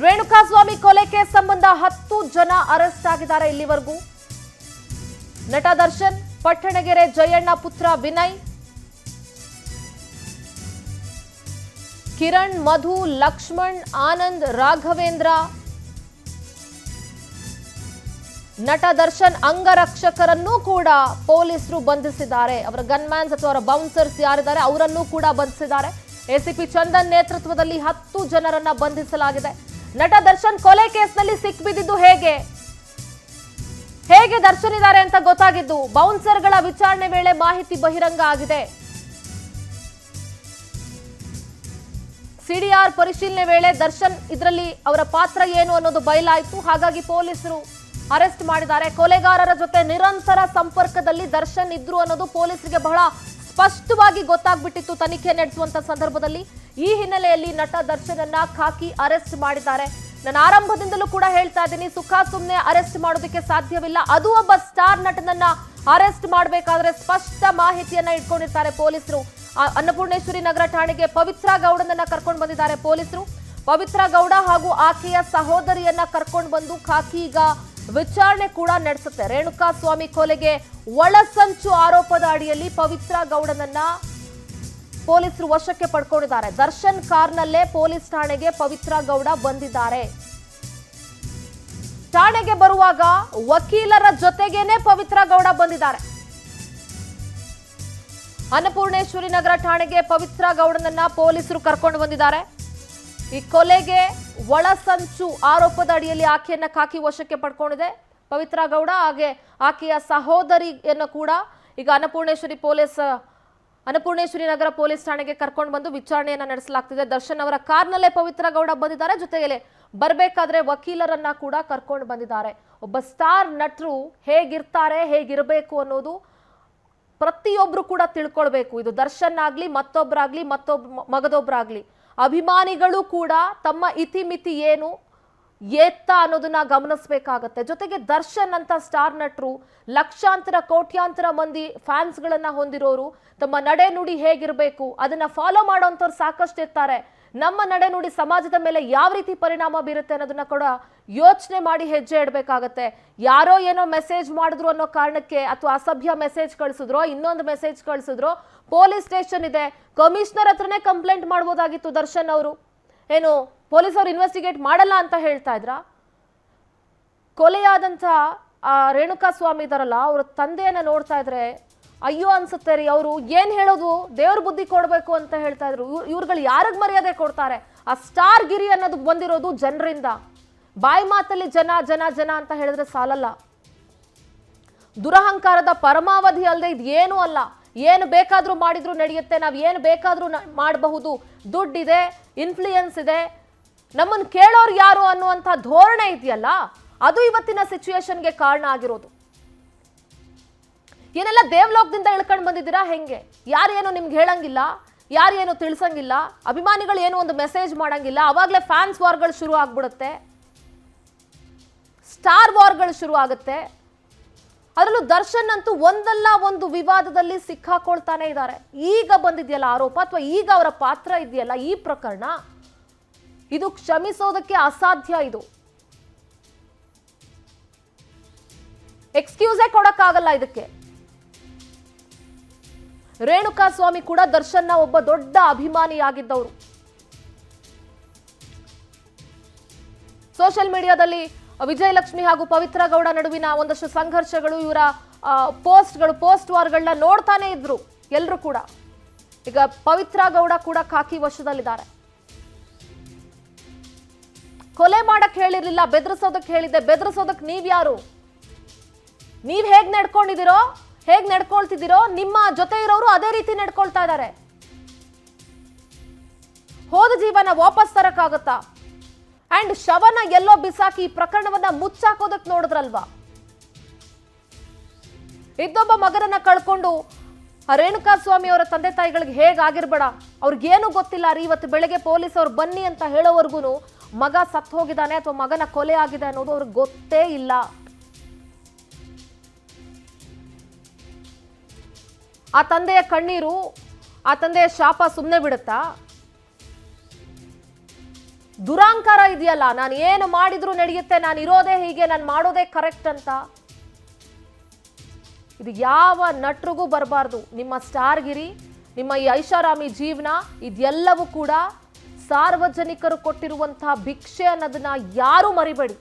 ರೇಣುಕಾಸ್ವಾಮಿ ಕೊಲೆ ಕೇಸ್ ಸಂಬಂಧ 10 ಜನ ಅರೆಸ್ಟ್ ಆಗಿದ್ದಾರೆ ಇಲ್ಲಿವರೆಗೂ. ನಟ ದರ್ಶನ್, ಪಟ್ಟಣಗೆರೆ ಜಯಣ್ಣ ಪುತ್ರ ವಿನಯ್, ಕಿರಣ್, ಮಧು, ಲಕ್ಷ್ಮಣ್, ಆನಂದ್, ರಾಘವೇಂದ್ರ, ನಟ ದರ್ಶನ್ ಅಂಗರಕ್ಷಕರನ್ನು ಕೂಡ ಪೊಲೀಸರು ಬಂಧಿಸಿದ್ದಾರೆ. ಅವರ ಗನ್ಮ್ಯಾನ್ಸ್ ಅಥವಾ ಅವರ ಬೌನ್ಸರ್ಸ್ ಯಾರಿದ್ದಾರೆ ಅವರನ್ನು ಕೂಡ ಬಂಧಿಸಿದ್ದಾರೆ. ಎಸಿಪಿ ಚಂದನ್ ನೇತೃತ್ವದಲ್ಲಿ 10 ಜನರನ್ನ ಬಂಧಿಸಲಾಗಿದೆ. ನಟ ದರ್ಶನ್ ಕೊಲೆ ಕೇಸ್ನಲ್ಲಿ ಸಿಕ್ಬಿದ್ದು ಹೇಗೆ ದರ್ಶನ್ ಇದ್ದಾರೆ ಅಂತ ಗೊತ್ತಾಗಿದ್ದು ಬೌನ್ಸರ್ಗಳ ವಿಚಾರಣೆ ವೇಳೆ ಮಾಹಿತಿ ಬಹಿರಂಗ ಆಗಿದೆ. ಸಿಡಿಆರ್ ಪರಿಶೀಲನೆ ವೇಳೆ ದರ್ಶನ್ ಇದರಲ್ಲಿ ಅವರ ಪಾತ್ರ ಏನು ಅನ್ನೋದು ಬಯಲಾಯಿತು. ಹಾಗಾಗಿ ಪೊಲೀಸರು ಅರೆಸ್ಟ್ ಮಾಡಿದ್ದಾರೆ. ಕೊಲೆಗಾರರ ಜೊತೆ ನಿರಂತರ ಸಂಪರ್ಕದಲ್ಲಿ ದರ್ಶನ್ ಇದ್ರು ಅನ್ನೋದು ಪೊಲೀಸರಿಗೆ ಬಹಳ ಸ್ಪಷ್ಟವಾಗಿ ಗೊತ್ತಾಗ್ಬಿಟ್ಟಿತ್ತು ತನಿಖೆ ನಡೆಸುವಂತ ಸಂದರ್ಭದಲ್ಲಿ. ಈ ಹಿನ್ನೆಲೆಯಲ್ಲಿ ನಟ ದರ್ಶನ್ ಅನ್ನ ಖಾಕಿ ಅರೆಸ್ಟ್ ಮಾಡಿದ್ದಾರೆ. ನಾನು ಆರಂಭದಿಂದಲೂ ಕೂಡ ಹೇಳ್ತಾ ಇದ್ದೀನಿ, ಸುಖ ಸುಮ್ಮನೆ ಅರೆಸ್ಟ್ ಮಾಡೋದಕ್ಕೆ ಸಾಧ್ಯವಿಲ್ಲ. ಅದು ಒಬ್ಬ ಸ್ಟಾರ್ ನಟನನ್ನ ಅರೆಸ್ಟ್ ಮಾಡಬೇಕಾದ್ರೆ ಸ್ಪಷ್ಟ ಮಾಹಿತಿಯನ್ನ ಇಟ್ಕೊಂಡಿರ್ತಾರೆ ಪೊಲೀಸರು. ಅನ್ನಪೂರ್ಣೇಶ್ವರಿ ನಗರ ಠಾಣೆಗೆ ಪವಿತ್ರ ಗೌಡನನ್ನ ಕರ್ಕೊಂಡು ಬಂದಿದ್ದಾರೆ ಪೊಲೀಸರು. ಪವಿತ್ರ ಗೌಡ ಹಾಗೂ ಆಕೆಯ ಸಹೋದರಿಯನ್ನ ಕರ್ಕೊಂಡು ಬಂದು ಖಾಕಿ ಈಗ ವಿಚಾರಣೆ ಕೂಡ ನಡೆಸುತ್ತೆ. ರೇಣುಕಾಸ್ವಾಮಿ ಕೊಲೆಗೆ ಒಳಸಂಚು ಆರೋಪದ ಅಡಿಯಲ್ಲಿ ಪವಿತ್ರ ಗೌಡನನ್ನ ಪೊಲೀಸರು ವಶಕ್ಕೆ ಪಡ್ಕೊಂಡಿದ್ದಾರೆ. ದರ್ಶನ್ ಕಾರ್ನಲ್ಲೇ ಪೊಲೀಸ್ ಠಾಣೆಗೆ ಪವಿತ್ರ ಗೌಡ ಬಂದಿದ್ದಾರೆ. ಠಾಣೆಗೆ ಬರುವಾಗ ವಕೀಲರ ಜೊತೆಗೇನೆ ಪವಿತ್ರ ಗೌಡ ಬಂದಿದ್ದಾರೆ. ಅನ್ನಪೂರ್ಣೇಶ್ವರಿ ನಗರ ಠಾಣೆಗೆ ಪವಿತ್ರ ಗೌಡನನ್ನ ಪೊಲೀಸರು ಕರ್ಕೊಂಡು ಬಂದಿದ್ದಾರೆ. ಈ ಕೊಲೆಗೆ ಒಳಸಂಚು ಆರೋಪದ ಅಡಿಯಲ್ಲಿ ಆಕೆಯನ್ನ ಖಾಕಿ ವಶಕ್ಕೆ ಪಡ್ಕೊಂಡಿದೆ ಪವಿತ್ರ ಗೌಡ. ಹಾಗೆ ಆಕೆಯ ಸಹೋದರಿಯನ್ನು ಕೂಡ ಈಗ ಅನ್ನಪೂರ್ಣೇಶ್ವರಿ ನಗರ ಪೊಲೀಸ್ ಠಾಣೆಗೆ ಕರ್ಕೊಂಡು ಬಂದು ವಿಚಾರಣೆಯನ್ನ ನಡೆಸಲಾಗ್ತಿದೆ. ದರ್ಶನ್ ಅವರ ಕಾರ್ನಲ್ಲೇ ಪವಿತ್ರ ಗೌಡ ಬಂದಿದ್ದಾರೆ. ಜೊತೆಗೆ ಬರಬೇಕಾದ್ರೆ ವಕೀಲರನ್ನ ಕೂಡ ಕರ್ಕೊಂಡು ಬಂದಿದ್ದಾರೆ. ಒಬ್ಬ ಸ್ಟಾರ್ ನಟರು ಹೇಗಿರ್ತಾರೆ, ಹೇಗಿರಬೇಕು ಅನ್ನೋದು ಪ್ರತಿಯೊಬ್ರು ಕೂಡ ತಿಳ್ಕೊಳ್ಬೇಕು. ಇದು ದರ್ಶನ್ ಆಗ್ಲಿ, ಮಗದೊಬ್ಬರಾಗ್ಲಿ ಅಭಿಮಾನಿಗಳು ಕೂಡ ತಮ್ಮ ಇತಿಮಿತಿ ಏನು ಎತ್ತ ಅನ್ನೋದನ್ನ ಗಮನಿಸಬೇಕಾಗತ್ತೆ. ಜೊತೆಗೆ ದರ್ಶನ್ ಅಂತ ಸ್ಟಾರ್ ನಟರು ಲಕ್ಷಾಂತರ ಕೋಟ್ಯಾಂತರ ಮಂದಿ ಫ್ಯಾನ್ಸ್ಗಳನ್ನ ಹೊಂದಿರೋರು. ತಮ್ಮ ನಡೆ ನುಡಿ ಹೇಗಿರಬೇಕು ಅದನ್ನ ಫಾಲೋ ಮಾಡೋಂಥವ್ರು ಸಾಕಷ್ಟು ಇರ್ತಾರೆ. ನಮ್ಮ ನಡೆ ನುಡಿ ಸಮಾಜದ ಮೇಲೆ ಯಾವ ರೀತಿ ಪರಿಣಾಮ ಬೀರುತ್ತೆ ಅನ್ನೋದನ್ನ ಕೂಡ ಯೋಚನೆ ಮಾಡಿ ಹೆಜ್ಜೆ ಇಡಬೇಕಾಗತ್ತೆ. ಯಾರೋ ಏನೋ ಮೆಸೇಜ್ ಮಾಡಿದ್ರು ಅನ್ನೋ ಕಾರಣಕ್ಕೆ ಅಥವಾ ಅಸಭ್ಯ ಮೆಸೇಜ್ ಕಳಿಸಿದ್ರೋ ಇನ್ನೊಂದು ಮೆಸೇಜ್ ಕಳಿಸಿದ್ರೋ ಪೊಲೀಸ್ ಸ್ಟೇಷನ್ ಇದೆ, ಕಮಿಷನರ್ ಹತ್ರನೇ ಕಂಪ್ಲೇಂಟ್ ಮಾಡ್ಬೋದಾಗಿತ್ತು. ದರ್ಶನ್ ಅವರು ಏನು ಪೊಲೀಸ್ ಅವರು ಇನ್ವೆಸ್ಟಿಗೇಟ್ ಮಾಡಲ್ಲ ಅಂತ ಹೇಳ್ತಾ ಇದ್ರ? ಕೊಲೆಯಾದಂಥ ರೇಣುಕಾಸ್ವಾಮಿ ಇದಾರಲ್ಲ, ಅವ್ರ ತಂದೆಯನ್ನ ನೋಡ್ತಾ ಇದ್ರೆ ಅಯ್ಯೋ ಅನ್ಸುತ್ತೆ ರೀ. ಅವರು ಏನ್ ಹೇಳೋದು, ದೇವ್ರ ಬುದ್ಧಿ ಕೊಡ್ಬೇಕು ಅಂತ ಹೇಳ್ತಾ ಇದ್ರು. ಇವ್ರುಗಳು ಯಾರಿಗ್ ಮರ್ಯಾದೆ ಕೊಡ್ತಾರೆ? ಆ ಸ್ಟಾರ್ ಗಿರಿ ಅನ್ನೋದು ಬಂದಿರೋದು ಜನರಿಂದ. ಬಾಯಿ ಮಾತಲ್ಲಿ ಜನ ಜನ ಜನ ಅಂತ ಹೇಳಿದ್ರೆ ಸಾಲಲ್ಲ. ದುರಹಂಕಾರದ ಪರಮಾವಧಿ ಅಲ್ಲದೆ ಇದು ಏನೂ ಅಲ್ಲ. ಏನು ಬೇಕಾದ್ರೂ ಮಾಡಿದ್ರು ನಡೆಯುತ್ತೆ, ನಾವ್ ಏನು ಬೇಕಾದ್ರೂ ಮಾಡಬಹುದು, ದುಡ್ಡಿದೆ, ಇನ್ಫ್ಲೂಯೆನ್ಸ್ ಇದೆ, ನಮ್ಮನ್ನು ಕೇಳೋರು ಯಾರು ಅನ್ನುವಂಥ ಧೋರಣೆ ಇದೆಯಲ್ಲ, ಅದು ಇವತ್ತಿನ ಸಿಚುಯೇಷನ್ಗೆ ಕಾರಣ ಆಗಿರೋದು. ಏನೆಲ್ಲ ದೇವಲೋಕದಿಂದ ಇಳ್ಕೊಂಡು ಬಂದಿದ್ದೀರಾ ಹೆಂಗೆ? ಯಾರೇನು ನಿಮ್ಗೆ ಹೇಳಂಗಿಲ್ಲ, ಯಾರೇನು ತಿಳಿಸಂಗಿಲ್ಲ, ಅಭಿಮಾನಿಗಳು ಏನು ಒಂದು ಮೆಸೇಜ್ ಮಾಡಂಗಿಲ್ಲ, ಅವಾಗಲೇ ಫ್ಯಾನ್ಸ್ ವಾರ್ಗಳು ಶುರು ಆಗ್ಬಿಡುತ್ತೆ, ಸ್ಟಾರ್ ವಾರ್ಗಳು ಶುರು ಆಗುತ್ತೆ. ಅದರಲ್ಲೂ ದರ್ಶನ್ ಅಂತೂ ಒಂದಲ್ಲ ಒಂದು ವಿವಾದದಲ್ಲಿ ಸಿಕ್ಕಾಕೊಳ್ತಾನೆ ಇದ್ದಾರೆ. ಈಗ ಬಂದಿದೆಯಲ್ಲ ಆರೋಪ ಅಥವಾ ಈಗ ಅವರ ಪಾತ್ರ ಇದೆಯಲ್ಲ ಈ ಪ್ರಕರಣ, ಇದು ಕ್ಷಮಿಸೋದಕ್ಕೆ ಅಸಾಧ್ಯ. ಇದು ಎಕ್ಸ್ಕ್ಯೂಸೇ ಕೊಡಕ್ಕಾಗಲ್ಲ ಇದಕ್ಕೆ. ರೇಣುಕಾಸ್ವಾಮಿ ಕೂಡ ದರ್ಶನ್ನ ಒಬ್ಬ ದೊಡ್ಡ ಅಭಿಮಾನಿಯಾಗಿದ್ದವರು. ಸೋಷಿಯಲ್ ಮೀಡಿಯಾದಲ್ಲಿ ವಿಜಯಲಕ್ಷ್ಮಿ ಹಾಗೂ ಪವಿತ್ರ ಗೌಡ ನಡುವಿನ ಒಂದಷ್ಟು ಸಂಘರ್ಷಗಳು, ಇವರ ಪೋಸ್ಟ್ ವಾರ್ಗಳನ್ನ ನೋಡ್ತಾನೆ ಇದ್ರು ಎಲ್ರು ಕೂಡ. ಈಗ ಪವಿತ್ರ ಗೌಡ ಕೂಡ ಖಾಕಿ ವಶದಲ್ಲಿದ್ದಾರೆ. ಕೊಲೆ ಮಾಡಕ್ ಹೇಳಿರ್ಲಿಲ್ಲ, ಬೆದರಿಸೋದಕ್ಕೆ ಹೇಳಿದ್ದೆ. ಬೆದರಿಸೋದಕ್ಕೆ ನೀವ್ಯಾರು? ನೀವ್ ಹೇಗ್ ನಡ್ಕೊಂಡಿದ್ದೀರೋ, ಹೇಗ್ ನಡ್ಕೊಳ್ತಿದ್ದೀರೋ ನಿಮ್ಮ ಜೊತೆ ಇರೋರು ಅದೇ ರೀತಿ ನಡ್ಕೊಳ್ತಾ ಇದ್ದಾರೆ. ಹೋದ ಜೀವನ ವಾಪಸ್ ತರಕ್ಕಾಗತ್ತಾ? ಅಂಡ್ ಶವನ ಎಲ್ಲೋ ಬಿಸಾಕಿ ಈ ಪ್ರಕರಣವನ್ನ ಮುಚ್ಚಾಕೋದಕ್ಕೆ ನೋಡಿದ್ರಲ್ವಾ? ಇದ್ದೊಬ್ಬ ಮಗನನ್ನ ಕಳ್ಕೊಂಡು ರೇಣುಕಾಸ್ವಾಮಿ ಅವರ ತಂದೆ ತಾಯಿಗಳಿಗೆ ಹೇಗಾಗಿರ್ಬೇಡ, ಅವ್ರಿಗೇನು ಗೊತ್ತಿಲ್ಲ ರೀ. ಇವತ್ತು ಬೆಳಗ್ಗೆ ಪೊಲೀಸ್ ಅವ್ರು ಬನ್ನಿ ಅಂತ ಹೇಳೋವರೆಗೂ ಮಗ ಸತ್ತು ಹೋಗಿದ್ದಾನೆ ಅಥವಾ ಮಗನ ಕೊಲೆ ಆಗಿದೆ ಅನ್ನೋದು ಅವ್ರಿಗೆ ಗೊತ್ತೇ ಇಲ್ಲ. ಆ ತಂದೆಯ ಕಣ್ಣೀರು, ಆ ತಂದೆಯ ಶಾಪ ಸುಮ್ಮನೆ ಬಿಡುತ್ತಾ? ದುರಾಂಕಾರ ಇದೆಯಲ್ಲ, ನಾನು ಏನು ಮಾಡಿದ್ರು ನಡೆಯುತ್ತೆ, ನಾನು ಇರೋದೇ ಹೀಗೆ, ನಾನು ಮಾಡೋದೇ ಕರೆಕ್ಟ್ ಅಂತ. ಇದು ಯಾವ ನಟರಿಗೂ ಬರಬಾರ್ದು. ನಿಮ್ಮ ಸ್ಟಾರ್ಗಿರಿ, ನಿಮ್ಮ ಈ ಐಷಾರಾಮಿ ಜೀವನ, ಇದೆಲ್ಲವೂ ಕೂಡ ಸಾರ್ವಜನಿಕರು ಕೊಟ್ಟಿರುವಂತಹ ಭಿಕ್ಷೆ ಅನ್ನೋದನ್ನ ಯಾರೂ ಮರಿಬೇಡಿ.